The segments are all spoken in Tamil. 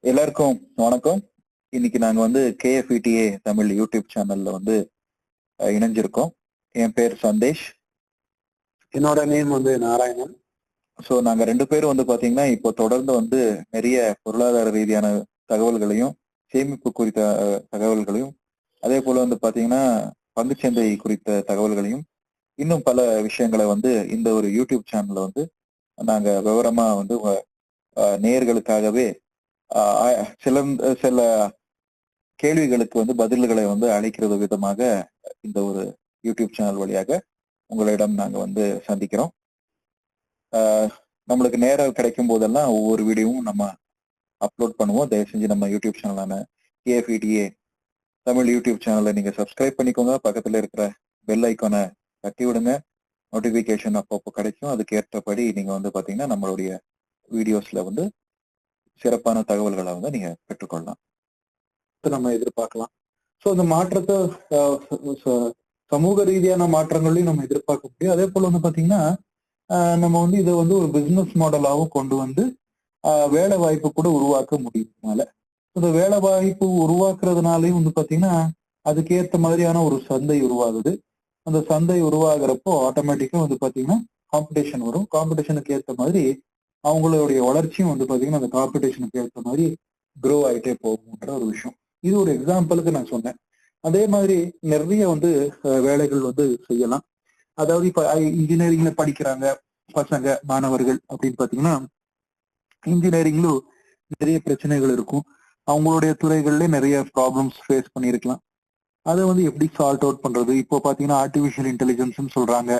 எல்லாருக்கும் வணக்கம். இன்னைக்கு நாங்க வந்து KFETA தமிழ் யூடியூப் சேனல்ல வந்து இணைஞ்சிருக்கோம். என் பேர் சந்தேஷ். என்னோட நேம் வந்து நாராயணன். ஸோ நாங்க 2 பேரும் வந்து பாத்தீங்கன்னா இப்போ தொடர்ந்து வந்து நிறைய பொருளாதார ரீதியான தகவல்களையும் சேமிப்பு குறித்த தகவல்களையும் அதே போல வந்து பாத்தீங்கன்னா பங்குச்சந்தை குறித்த தகவல்களையும் இன்னும் பல விஷயங்களை வந்து இந்த ஒரு யூடியூப் சேனல்ல வந்து நாங்க விவரமா வந்து நேயர்களுக்காகவே சில கேள்விகளுக்கு வந்து பதில்களை வந்து அளிக்கிறது விதமாக இந்த ஒரு யூடியூப் சேனல் வழியாக உங்களிடம் நாங்க வந்து சந்திக்கிறோம். நம்மளுக்கு நேரம் கிடைக்கும் போதெல்லாம் ஒவ்வொரு வீடியோவும் நம்ம அப்லோட் பண்ணுவோம். தயவு செஞ்சு நம்ம யூடியூப் சேனலான KFETA தமிழ் யூடியூப் சேனலை நீங்க சப்ஸ்கிரைப் பண்ணிக்கோங்க. பக்கத்துல இருக்கிற பெல் ஐக்கானை தட்டி விடுங்க. நோட்டிபிகேஷன் அப்பப்போ கிடைக்கும். அதுக்கு ஏற்றபடி நீங்க வந்து பாத்தீங்கன்னா நம்மளுடைய வீடியோஸ்ல வந்து சிறப்பான தகவல்களை வந்து நீங்க பெற்றுக்கொள்ளலாம். நம்ம எதிர்பார்க்கலாம். ஸோ இந்த மாற்றத்தை சமூக ரீதியான மாற்றங்களையும் நம்ம எதிர்பார்க்க முடியும். அதே போல வந்து பாத்தீங்கன்னா நம்ம வந்து இதை வந்து ஒரு பிசினஸ் மாடலாகவும் கொண்டு வந்து வேலை வாய்ப்பு கூட உருவாக்க முடியும்னால இந்த வேலை வாய்ப்பு உருவாக்குறதுனாலையும் வந்து பாத்தீங்கன்னா அதுக்கேற்ற மாதிரியான ஒரு சந்தை உருவாகுது. அந்த சந்தை உருவாகிறப்போ ஆட்டோமேட்டிக்கா வந்து பாத்தீங்கன்னா காம்படிஷன் வரும். காம்படிஷனுக்கு ஏற்ற மாதிரி அவங்களுடைய வளர்ச்சியும் வந்து பாத்தீங்கன்னா அந்த காம்படிஷனுக்கு ஏற்ற மாதிரி க்ரோ ஆகிட்டே போகும்ன்ற ஒரு விஷயம். இது ஒரு எக்ஸாம்பிளுக்கு நான் சொன்னேன். அதே மாதிரி நிறைய வந்து வேலைகள் வந்து செய்யலாம். அதாவது இப்ப இன்ஜினியரிங்ல படிக்கிறாங்க பசங்க மாணவர்கள் அப்படின்னு பாத்தீங்கன்னா இன்ஜினியரிங்லும் நிறைய பிரச்சனைகள் இருக்கும். அவங்களுடைய துறைகள்ல நிறைய ப்ராப்ளம்ஸ் ஃபேஸ் பண்ணியிருக்கலாம். அதை வந்து எப்படி சால்ட் அவுட் பண்றது? இப்போ பாத்தீங்கன்னா ஆர்டிபிஷியல் இன்டெலிஜென்ஸ் சொல்றாங்க.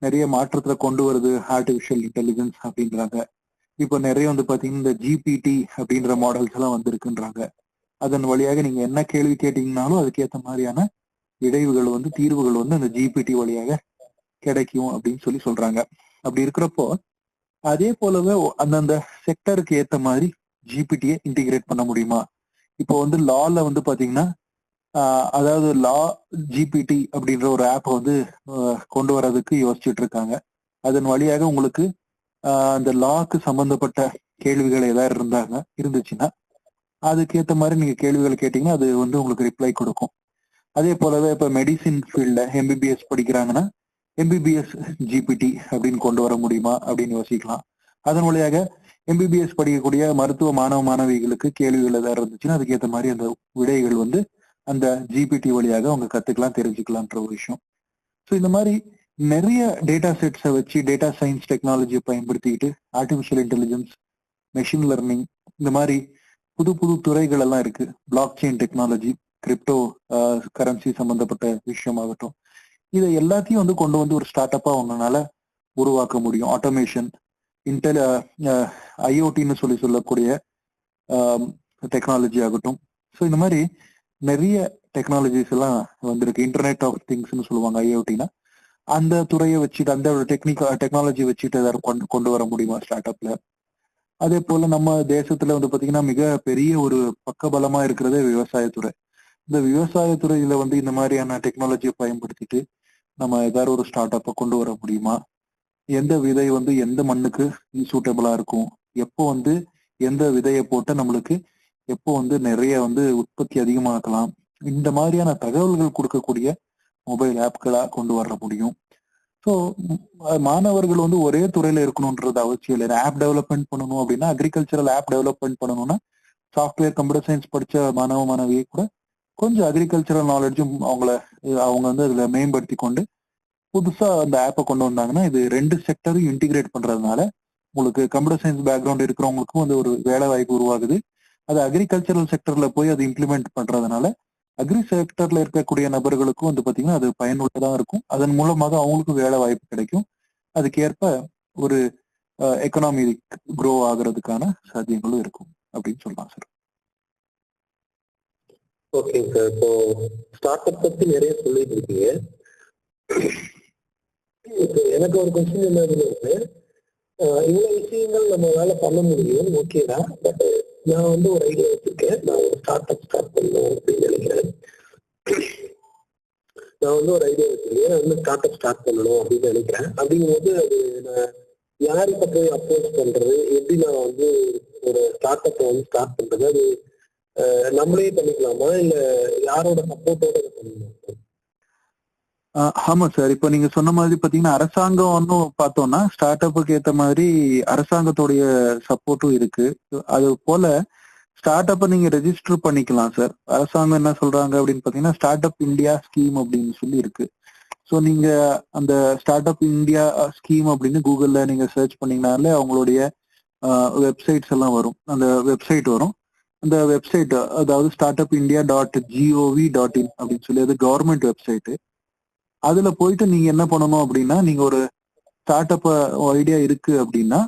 நிறைய மாற்றத்துல கொண்டு வருது ஆர்டிபிஷியல் இன்டெலிஜென்ஸ் அப்படின்றாங்க. இப்போ நிறைய வந்து பாத்தீங்கன்னா இந்த GPT அப்படின்ற மாடல்ஸ் எல்லாம் வந்திருக்குன்றாங்க. அதன் வழியாக நீங்க என்ன கேள்வி கேட்டீங்கன்னாலும் அதுக்கேற்ற மாதிரியான இடைவுகள் வந்து தீர்வுகள் வந்து அந்த GPT வழியாக கிடைக்கும் அப்படின்னு சொல்றாங்க. அப்படி இருக்கிறப்போ அதே போலவே அந்தந்த செக்டருக்கு ஏத்த மாதிரி GPTயை இன்டிகிரேட் பண்ண முடியுமா? இப்போ வந்து லால வந்து பாத்தீங்கன்னா அதாவது லா GPT அப்படின்ற ஒரு ஆப் வந்து கொண்டு வர்றதுக்கு யோசிச்சுட்டு இருக்காங்க. அதன் வழியாக உங்களுக்கு அந்த லாக்கு சம்பந்தப்பட்ட கேள்விகள் ஏதாவது இருந்துச்சுன்னா அதுக்கேற்ற மாதிரி நீங்க கேள்விகள் கேட்டீங்கன்னா அது வந்து உங்களுக்கு ரிப்ளை கொடுக்கும். அதே போலவே இப்ப மெடிசின் ஃபீல்ட்ல MBBS படிக்கிறாங்கன்னா MBBS GPT அப்படின்னு கொண்டு வர முடியுமா அப்படின்னு யோசிக்கலாம். அதன் வழியாக MBBS படிக்கக்கூடிய மருத்துவ மாணவ மாணவிகளுக்கு கேள்விகள் ஏதாவது இருந்துச்சுன்னா அதுக்கேற்ற மாதிரி அந்த விடைகள் வந்து அந்த GPT வழியாக அவங்க கத்துக்கலாம், தெரிஞ்சுக்கலாம்ன்ற ஒரு விஷயம். ஸோ இந்த மாதிரி நிறைய டேட்டா செட்ஸை வச்சு டேட்டா சயின்ஸ் டெக்னாலஜியை பயன்படுத்திக்கிட்டு ஆர்டிபிஷியல் இன்டெலிஜென்ஸ், மெஷின் லர்னிங் இந்த மாதிரி புது புது துறைகள் எல்லாம் இருக்கு. Block chain technology, crypto currency சம்பந்தப்பட்ட விஷயமாகட்டும், இதை எல்லாத்தையும் வந்து கொண்டு வந்து ஒரு ஸ்டார்ட் அப்பா உங்களால உருவாக்க முடியும். ஆட்டோமேஷன், IoTன்னு சொல்லக்கூடிய டெக்னாலஜி ஆகட்டும். ஸோ இந்த மாதிரி நிறைய டெக்னாலஜிஸ் எல்லாம் வந்திருக்கு. இன்டர்நெட் ஆஃப் திங்ஸ்ன்னு சொல்லுவாங்க IoTனா. அந்த துறையை வச்சுட்டு அந்த டெக்னாலஜி வச்சுட்டு ஏதாவது கொண்டு வர முடியுமா ஸ்டார்ட் அப்ல? அதே போல நம்ம தேசத்துல வந்து பாத்தீங்கன்னா மிக பெரிய ஒரு பக்கபலமா இருக்கிறதே விவசாயத்துறை. இந்த விவசாயத்துறையில வந்து இந்த மாதிரியான டெக்னாலஜியை பயன்படுத்திட்டு நம்ம ஏதாவது ஒரு ஸ்டார்ட் அப்பை கொண்டு வர முடியுமா? எந்த விதை வந்து எந்த மண்ணுக்கு சூட்டபிளா இருக்கும், எப்போ வந்து எந்த விதையை போட்ட நம்மளுக்கு எப்போ வந்து நிறைய வந்து உற்பத்தி அதிகமாக்கலாம், இந்த மாதிரியான தகவல்கள் கொடுக்கக்கூடிய மொபைல் ஆப்களா கொண்டு வர முடியும். ஸோ மாணவர்கள் வந்து ஒரே துறையில இருக்கணும்ன்றது அவசியம் இல்லை. ஆப் டெவலப்மெண்ட் பண்ணணும் அப்படின்னா அக்ரிகல்ச்சரல் ஆப் டெவலப்மெண்ட் பண்ணணும்னா சாஃப்ட்வேர் கம்ப்யூட்டர் சயின்ஸ் படிச்ச மாணவ மாணவியை கூட கொஞ்சம் அக்ரிகல்ச்சரல் நாலேஜும் அவங்க வந்து அதுல மேம்படுத்தி கொண்டு புதுசா அந்த ஆப்பை கொண்டு வந்தாங்கன்னா இது 2 செக்டரும் இன்டிகிரேட் பண்றதுனால உங்களுக்கு கம்ப்யூட்டர் சயின்ஸ் பேக்ரவுண்ட் இருக்கிறவங்களுக்கும் வந்து ஒரு வேலை வாய்ப்பு உருவாகுது. அது அக்ரிகல்ச்சரல் செக்டர்ல போய் அது இம்ப்ளிமெண்ட் பண்றதுனால அக்ரி செக்டர்ல இருக்கக்கூடிய நபர்களுக்கும் வந்து பாத்தீங்கன்னா அது பயனுள்ளதா இருக்கும். அதன் மூலமாக அவங்களுக்கும் வேலை வாய்ப்பு கிடைக்கும். அதுக்கேற்ப ஒரு எக்கனாமி க்ரோ ஆகுறதுக்கான சாத்தியங்களும் இருக்கும் அப்படின்னு சொல்லலாம் சார். Okay sir. இப்போ ஸ்டார்ட் அப் பத்தி நிறைய சொல்லிட்டு இருக்கீங்க. எனக்கு ஒரு கொஸ்டின் என்ன இருக்கு, இவ்வளவு விஷயங்கள் நம்மளால பண்ண முடியும், ஓகே தான். பட் நான் வந்து ஒரு ஐடியா வச்சிருக்கேன். நான் ஒரு ஸ்டார்ட் அப் ஸ்டார்ட் பண்ணணும் அப்படின்னு நினைக்கிறேன். நான் வந்து ஒரு ஐடியா வச்சிருக்கேன். நான் வந்து ஸ்டார்ட் அப் ஸ்டார்ட் பண்ணணும் அப்படின்னு நினைக்கிறேன். அப்படிங்கும்போது அது நான் யார்கிட்ட போய் அப்ரோச் பண்றது, எப்படி நான் வந்து ஒரு ஸ்டார்ட் அப்பை வந்து ஸ்டார்ட் பண்றது, அது நம்மளே பண்ணிக்கலாமா இல்ல யாரோட சப்போர்ட்டோட பண்ணணுமா? ஆமா சார். இப்ப நீங்க சொன்ன மாதிரி பாத்தீங்கன்னா அரசாங்கம் ஒன்னும் பார்த்தோம்னா ஸ்டார்ட் அப்புக்கு ஏத்த மாதிரி அரசாங்கத்துடைய சப்போர்ட்டும் இருக்கு. அது போல ஸ்டார்ட் அப்ப நீங்க ரெஜிஸ்டர் பண்ணிக்கலாம் சார். அரசாங்கம் என்ன சொல்றாங்க அப்படின்னு பாத்தீங்கன்னா ஸ்டார்ட் அப் இந்தியா ஸ்கீம் அப்படின்னு சொல்லி இருக்கு. ஸோ நீங்க அந்த ஸ்டார்ட் அப் இந்தியா ஸ்கீம் அப்படின்னு கூகுள்ல நீங்க சர்ச் பண்ணீங்கனாலே அவங்களுடைய வெப்சைட்ஸ் எல்லாம் வரும். அந்த வெப்சைட் வரும். அந்த வெப்சைட் அதாவது ஸ்டார்ட் அப் இந்தியா .gov.in அப்படின்னு சொல்லி அது கவர்மெண்ட் வெப்சைட். அதுல போயிட்டு நீங்க என்ன பண்ணணும் அப்படின்னா நீங்க ஒரு ஸ்டார்ட் அப் ஐடியா இருக்கு அப்படின்னா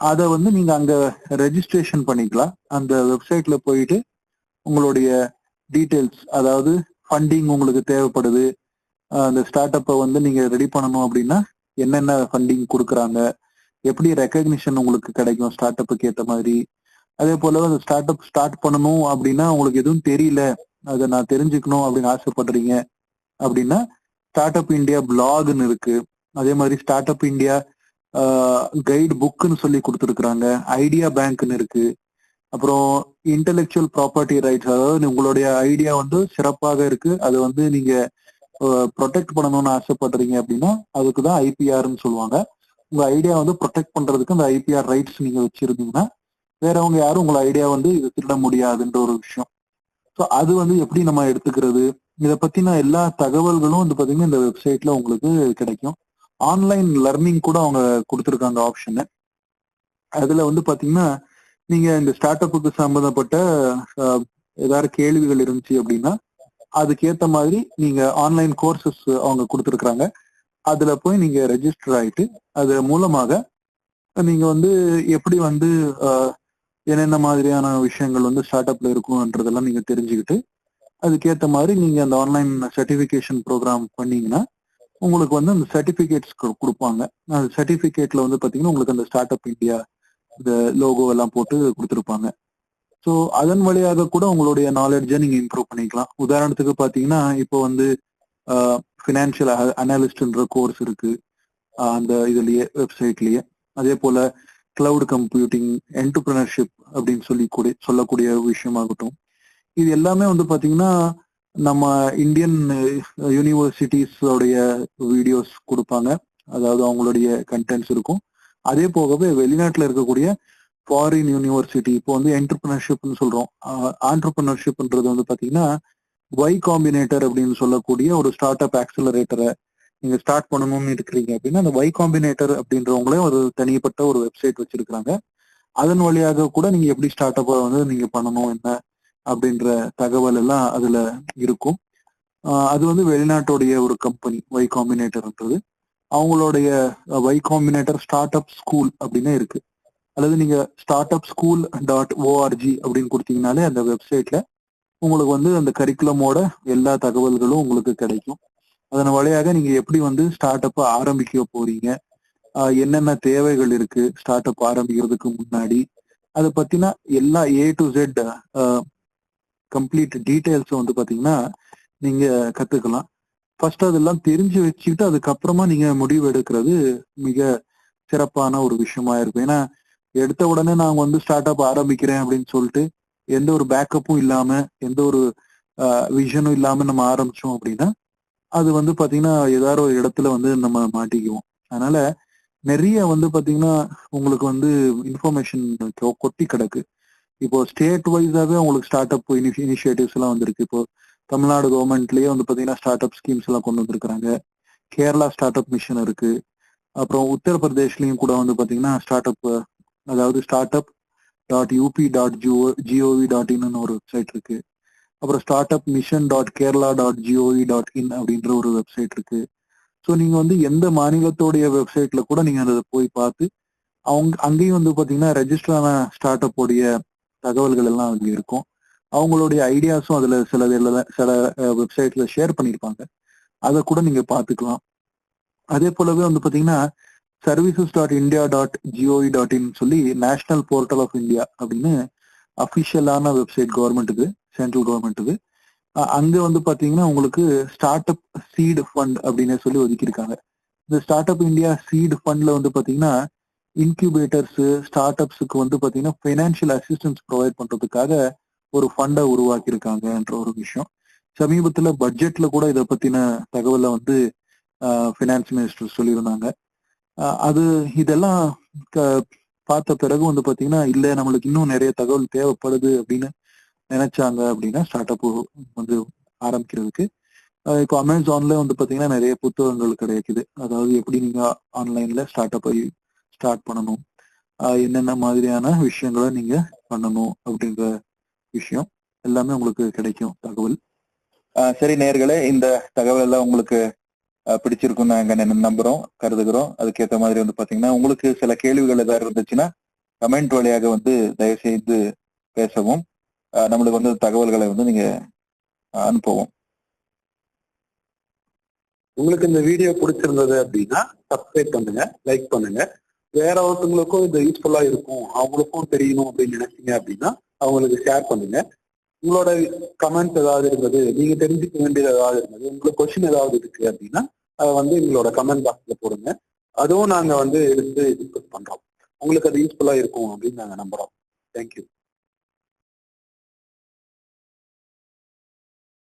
அதை வந்து நீங்க அங்க ரெஜிஸ்ட்ரேஷன் பண்ணிக்கலாம். அந்த வெப்சைட்ல போயிட்டு உங்களுடைய டீட்டெயில்ஸ், அதாவது ஃபண்டிங் உங்களுக்கு தேவைப்படுது, அந்த ஸ்டார்ட் அப்பை வந்து நீங்க ரெடி பண்ணணும் அப்படின்னா என்னென்ன ஃபண்டிங் கொடுக்குறாங்க, எப்படி ரெக்கக்னிஷன் உங்களுக்கு கிடைக்கும் ஸ்டார்ட் அப்புக்கு ஏற்ற மாதிரி, அதே போல அந்த ஸ்டார்ட் அப் ஸ்டார்ட் பண்ணணும் அப்படின்னா உங்களுக்கு எதுவும் தெரியல, அதை நான் தெரிஞ்சுக்கணும் அப்படின்னு ஆசைப்படுறீங்க அப்படின்னா ஸ்டார்ட் அப் இந்தியா பிளாக்னு இருக்கு. அதே மாதிரி ஸ்டார்ட் அப் இந்தியா கைடு புக்குன்னு சொல்லி கொடுத்துருக்குறாங்க. ஐடியா பேங்க்னு இருக்கு. அப்புறம் இன்டெலெக்சுவல் ப்ராப்பர்ட்டி ரைட்ஸ், அதாவது உங்களுடைய ஐடியா வந்து சிறப்பாக இருக்கு, அது வந்து நீங்க ப்ரொடெக்ட் பண்ணணும்னு ஆசைப்படுறீங்க அப்படின்னா அதுக்கு தான் ஐபிஆர்னு சொல்லுவாங்க. உங்க ஐடியா வந்து ப்ரொடெக்ட் பண்றதுக்கு அந்த ஐபிஆர் ரைட்ஸ் நீங்க வச்சிருந்தீங்கன்னா வேறவங்க யாரும் உங்களை ஐடியா வந்து இது திருட முடியாதுன்ற ஒரு விஷயம். ஸோ அது வந்து எப்படி நம்ம எடுத்துக்கிறது, இதை பத்தின எல்லா தகவல்களும் வந்து பாத்தீங்கன்னா இந்த வெப்சைட்ல உங்களுக்கு கிடைக்கும். ஆன்லைன் லர்னிங் கூட அவங்க கொடுத்துருக்காங்க ஆப்ஷனு. அதுல வந்து பாத்தீங்கன்னா நீங்க இந்த ஸ்டார்ட் அப்புக்கு சம்பந்தப்பட்ட ஏதாவது கேள்விகள் இருந்துச்சு அப்படின்னா அதுக்கேற்ற மாதிரி நீங்க ஆன்லைன் கோர்சஸ் அவங்க கொடுத்துருக்குறாங்க. அதுல போய் நீங்க ரெஜிஸ்டர் ஆயிட்டு அது மூலமாக நீங்க வந்து எப்படி வந்து என்னென்ன மாதிரியான விஷயங்கள் வந்து ஸ்டார்ட் அப்ல இருக்கும்ன்றதெல்லாம் நீங்க தெரிஞ்சுக்கிட்டு அதுக்கேற்ற மாதிரி நீங்க அந்த ஆன்லைன் சர்டிபிகேஷன் ப்ரோக்ராம் பண்ணீங்கன்னா உங்களுக்கு வந்து அந்த சர்டிபிகேட்ஸ் கொடுப்பாங்க. அந்த சர்டிபிகேட்ல வந்து பாத்தீங்கன்னா உங்களுக்கு அந்த ஸ்டார்ட் அப் இந்தியா இந்த லோகோ எல்லாம் போட்டு கொடுத்துருப்பாங்க. ஸோ அதன் வழியாக கூட உங்களுடைய நாலேஜை நீங்க இம்ப்ரூவ் பண்ணிக்கலாம். உதாரணத்துக்கு பாத்தீங்கன்னா இப்போ வந்து ஃபினான்ஷியல் அனாலிஸ்ட்ன்ற கோர்ஸ் இருக்கு அந்த இதுலயே வெப்சைட்லயே. அதே போல கிளவுட் கம்ப்யூட்டிங், என்டர்பிரினர்ஷிப் அப்படின்னு சொல்லக்கூடிய விஷயமாகட்டும், இது எல்லாமே வந்து பாத்தீங்கன்னா நம்ம இந்தியன் யூனிவர்சிட்டிஸ் உடைய வீடியோஸ் கொடுப்பாங்க, அதாவது அவங்களுடைய கண்டென்ட்ஸ் இருக்கும். அதே போகவே வெளிநாட்டுல இருக்கக்கூடிய ஃபாரின் யூனிவர்சிட்டி இப்போ வந்து என்டர்பிரினர்ஷிப்னு சொல்றோம். ஆண்டர்பிரினர்ஷிப்ன்றது வந்து பாத்தீங்கன்னா ஒய் காம்பினேட்டர் அப்படின்னு சொல்லக்கூடிய ஒரு ஸ்டார்ட் அப் ஆக்சிலரேட்டரை நீங்க ஸ்டார்ட் பண்ணணும்னு இருக்கிறீங்க அப்படின்னா அந்த ஒய் காம்பினேட்டர் அப்படின்றவங்களே ஒரு தனிப்பட்ட ஒரு வெப்சைட் வச்சிருக்காங்க. அதன் வழியாக கூட நீங்க எப்படி ஸ்டார்ட் அப்பை வந்து நீங்க பண்ணணும் என்ன அப்படின்ற தகவல் எல்லாம் அதுல இருக்கும். அது வந்து வெளிநாட்டுடைய ஒரு கம்பெனி ஒய் காம்பினேட்டர்ன்றது. அவங்களுடைய Y Combinator startup school அப்படின்னு இருக்கு. அல்லது நீங்க ஸ்டார்ட் அப் ஸ்கூல் .org அப்படின்னு கொடுத்தீங்கனாலே அந்த வெப்சைட்ல உங்களுக்கு வந்து அந்த கரிக்குலமோட எல்லா தகவல்களும் உங்களுக்கு கிடைக்கும். அதன் வழியாக நீங்க எப்படி வந்து ஸ்டார்ட் அப்பை ஆரம்பிக்க போறீங்க, என்னென்ன தேவைகள் இருக்கு ஸ்டார்ட் அப் ஆரம்பிக்கிறதுக்கு முன்னாடி, அதை பத்தினா எல்லா A to Z complete details வந்து பாத்தீங்கன்னா நீங்க கத்துக்கலாம். ஃபர்ஸ்ட் அதெல்லாம் தெரிஞ்சு வச்சுக்கிட்டு அதுக்கப்புறமா நீங்க முடிவு எடுக்கிறது மிக சிறப்பான ஒரு விஷயமா இருக்கும். ஏன்னா எடுத்த உடனே நாங்க வந்து ஸ்டார்ட் அப் ஆரம்பிக்கிறேன் அப்படின்னு சொல்லிட்டு எந்த ஒரு பேக்கப்பும் இல்லாம எந்த ஒரு விஷனும் இல்லாம நம்ம ஆரம்பிச்சோம் அப்படின்னா அது வந்து பாத்தீங்கன்னா ஏதாவது ஒரு இடத்துல வந்து நம்ம மாட்டிக்குவோம். அதனால நிறைய வந்து பாத்தீங்கன்னா உங்களுக்கு வந்து இன்ஃபர்மேஷன் கொட்டி கிடக்கு. இப்போ ஸ்டேட் வைஸாவே உங்களுக்கு ஸ்டார்ட் அப் இனிஷியேட்டிவ்ஸ் எல்லாம் வந்திருக்கு. இப்போ தமிழ்நாடு கவர்மெண்ட்லயே வந்து பாத்தீங்கன்னா ஸ்டார்ட் அப் ஸ்கீம்ஸ் எல்லாம் கொண்டு வந்திருக்கிறாங்க. கேரளா ஸ்டார்ட் அப் மிஷன் இருக்கு. அப்புறம் உத்தரப்பிரதேஷ்லயும் கூட வந்து பாத்தீங்கன்னா ஸ்டார்ட் அப், அதாவது ஸ்டார்ட் அப் .up.gov.in ஒரு வெப்சைட் இருக்கு. அப்புறம் ஸ்டார்ட் அப் மிஷன் .kerala.gov.in அப்படின்ற ஒரு வெப்சைட் இருக்கு. ஸோ நீங்க வந்து எந்த மாநிலத்தோடைய வெப்சைட்ல கூட நீங்க அதை போய் பார்த்து அங்கேயும் வந்து பாத்தீங்கன்னா ரெஜிஸ்டர் ஆன ஸ்டார்ட் அப் உடைய தகவல்கள் எல்லாம் அங்க இருக்கும். அவங்களுடைய ஐடியாஸும் அதுல சில வெப்சைட்ல ஷேர் பண்ணியிருப்பாங்க, அதை கூட நீங்க பாத்துக்கலாம். அதே போலவே வந்து பாத்தீங்கன்னா services.india.gov.in சொல்லி நேஷனல் போர்ட்டல் ஆஃப் இந்தியா அப்படின்னு அபிஷியலான வெப்சைட் கவர்மெண்ட்டுக்கு, சென்ட்ரல் கவர்மெண்ட்டுக்கு. அங்க வந்து பாத்தீங்கன்னா உங்களுக்கு ஸ்டார்ட் அப் சீட் ஃபண்ட் அப்படின்னு சொல்லி ஒதுக்கியிருக்காங்க. இந்த ஸ்டார்ட் அப் இந்தியா சீட் ஃபண்ட்ல வந்து பாத்தீங்கன்னா இன்குபேட்டர்ஸ் ஸ்டார்ட் அப்ஸுக்கு வந்து பாத்தீங்கன்னா ஃபைனான்சியல் அசிஸ்டன்ஸ் ப்ரொவைட் பண்றதுக்காக ஒரு ஃபண்டை உருவாக்கியிருக்காங்கன்ற ஒரு விஷயம். சமீபத்துல பட்ஜெட்ல கூட இதை பத்தின தகவலை வந்து ஃபினான்ஸ் மினிஸ்டர் சொல்லியிருந்தாங்க. அது இதெல்லாம் பார்த்த பிறகு வந்து பாத்தீங்கன்னா இல்ல நம்மளுக்கு இன்னும் நிறைய தகவல் தேவைப்படுது அப்படின்னு நினைச்சாங்க அப்படின்னா ஸ்டார்ட் அப் வந்து ஆரம்பிக்கிறதுக்கு இப்போ அமேசான்ல வந்து பாத்தீங்கன்னா நிறைய புத்தகங்கள் கிடைக்குது. அதாவது எப்படி நீங்க ஆன்லைன்ல ஸ்டார்ட் அப்பை ஸ்டார்ட் பண்ணணும், என்னென்ன மாதிரியான விஷயங்களை நீங்க பண்ணணும் அப்படின்ற விஷயம் எல்லாமே உங்களுக்கு கிடைக்கும் தகவல். சரி நேயர்களே, இந்த தகவல் எல்லாம் உங்களுக்கு பிடிச்சிருக்கும் நாங்க நம்புறோம், கருதுகிறோம். அதுக்கேற்ற மாதிரி வந்து பாத்தீங்கன்னா உங்களுக்கு சில கேள்விகள் ஏதாவது இருந்துச்சுன்னா கமெண்ட் வழியாக வந்து தயவு செய்து பேசவும், நம்மளுக்கு வந்து தகவல்களை வந்து நீங்க அனுப்பவும். உங்களுக்கு இந்த வீடியோ பிடிச்சிருந்தது அப்படின்னா சப்ஸ்கிரைப் பண்ணுங்க, லைக் பண்ணுங்க. வேற ஒருத்தவங்களுக்கும் இது யூஸ்ஃபுல்லா இருக்கும், அவங்களுக்கும் தெரியணும் அப்படின்னு நினைச்சீங்க அப்படின்னா அவங்களுக்கு ஷேர் பண்ணுங்க. உங்களோட கமெண்ட்ஸ் ஏதாவது இருந்தது, நீங்க தெரிஞ்சுக்க வேண்டியது ஏதாவது இருந்தது, உங்களுக்கு கொஸ்டின் ஏதாவது இருக்கு அப்படின்னா அதை வந்து எங்களோட கமெண்ட் பாக்ஸ்ல போடுங்க. அதுவும் நாங்க வந்து எடுத்து டிஸ்கஸ் பண்றோம். உங்களுக்கு அது யூஸ்ஃபுல்லா இருக்கும் அப்படின்னு நாங்க நம்புறோம். தேங்க்யூ.